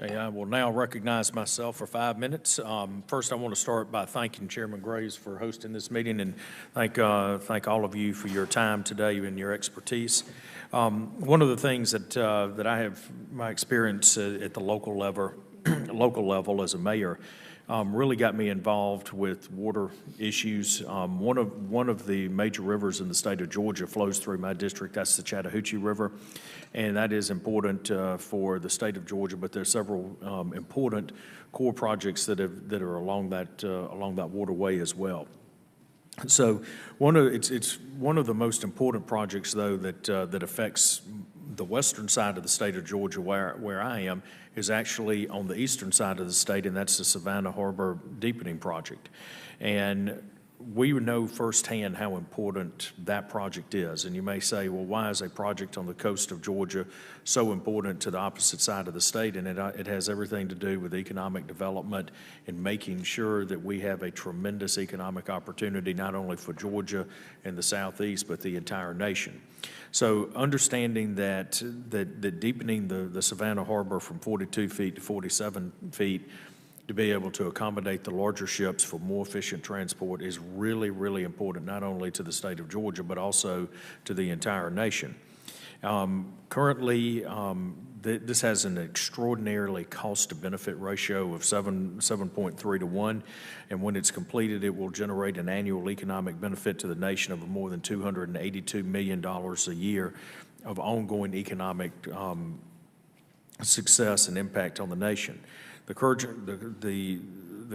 Okay, I will now recognize myself for 5 minutes. First, I want to start by thanking Chairman Graves for hosting this meeting and thank all of you for your time today and your expertise. One of the things that I have my experience at the local level as a mayor really got me involved with water issues. One of the major rivers in the state of Georgia flows through my district. That's the Chattahoochee River, and that is important for the state of Georgia. But there are several important core projects that are along that waterway as well. So it's one of the most important projects, though, that affects the western side of the state of Georgia, where I am, is actually on the eastern side of the state, and that's the Savannah Harbor Deepening Project. And we know firsthand how important that project is. And you may say, well, why is a project on the coast of Georgia so important to the opposite side of the state? And it has everything to do with economic development and making sure that we have a tremendous economic opportunity, not only for Georgia and the southeast, but the entire nation. So understanding that deepening the Savannah Harbor from 42 feet to 47 feet to be able to accommodate the larger ships for more efficient transport is really, really important, not only to the state of Georgia, but also to the entire nation. Currently, this has an extraordinarily cost-to-benefit ratio of 7.3 to 1, and when it's completed, it will generate an annual economic benefit to the nation of more than $282 million a year of ongoing economic success and impact on the nation. The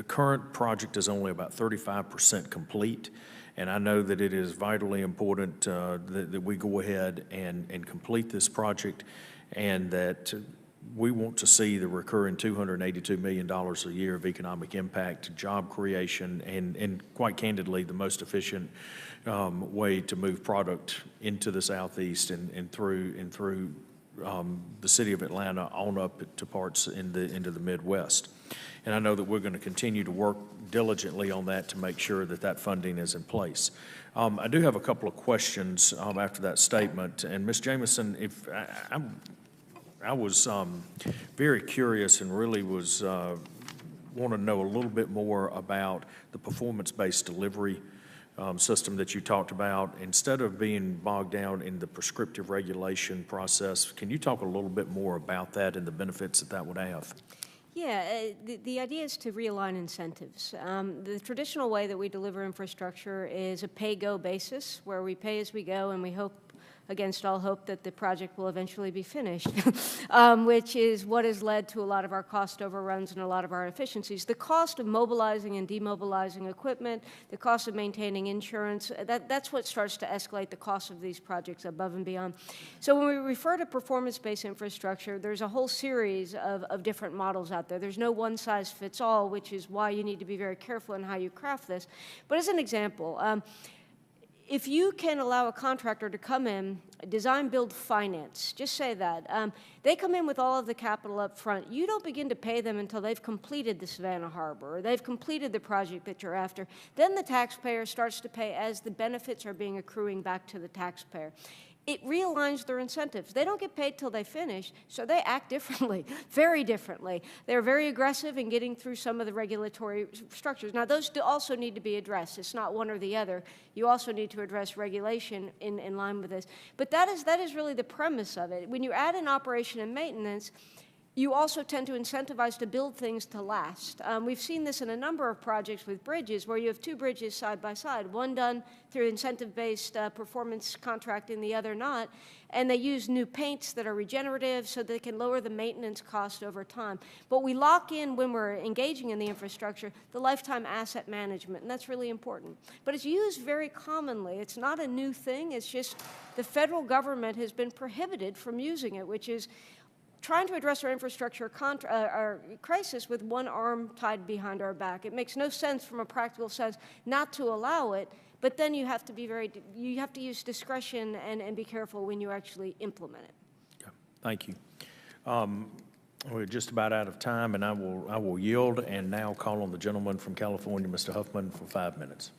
current project is only about 35% complete, and I know that it is vitally important that we go ahead and complete this project, and that we want to see the recurring $282 million a year of economic impact, job creation, and quite candidly, the most efficient way to move product into the southeast and through the city of Atlanta on up to parts into the Midwest. And I know that we're going to continue to work diligently on that to make sure that funding is in place. I do have a couple of questions after that statement. And Ms. Jamison, if I was very curious and really was want to know a little bit more about the performance-based delivery system that you talked about. Instead of being bogged down in the prescriptive regulation process, can you talk a little bit more about that and the benefits that would have? Yeah, the idea is to realign incentives. The traditional way that we deliver infrastructure is a pay-go basis, where we pay as we go, and we hope against all hope that the project will eventually be finished, which is what has led to a lot of our cost overruns and a lot of our inefficiencies. The cost of mobilizing and demobilizing equipment, the cost of maintaining insurance, that's what starts to escalate the cost of these projects above and beyond. So when we refer to performance-based infrastructure, there's a whole series of different models out there. There's no one-size-fits-all, which is why you need to be very careful in how you craft this. But as an example, if you can allow a contractor to come in, design, build, finance, just say that. They come in with all of the capital up front. You don't begin to pay them until they've completed the Savannah Harbor or they've completed the project that you're after. Then the taxpayer starts to pay as the benefits are being accruing back to the taxpayer. It realigns their incentives. They don't get paid till they finish, so they act differently, very differently. They're very aggressive in getting through some of the regulatory structures. Now, those also need to be addressed. It's not one or the other. You also need to address regulation in line with this. But that is really the premise of it. When you add in operation and maintenance, you also tend to incentivize to build things to last. We've seen this in a number of projects with bridges where you have two bridges side by side, one done through incentive-based performance contracting, the other not, and they use new paints that are regenerative so they can lower the maintenance cost over time. But we lock in, when we're engaging in the infrastructure, the lifetime asset management, and that's really important. But it's used very commonly. It's not a new thing. It's just the federal government has been prohibited from using it, which is trying to address our infrastructure our crisis with one arm tied behind our back. It makes no sense from a practical sense not to allow it, but then you have to be you have to use discretion and be careful when you actually implement it. Okay. Thank you. We're just about out of time, and I will yield and now call on the gentleman from California, Mr. Huffman, for 5 minutes.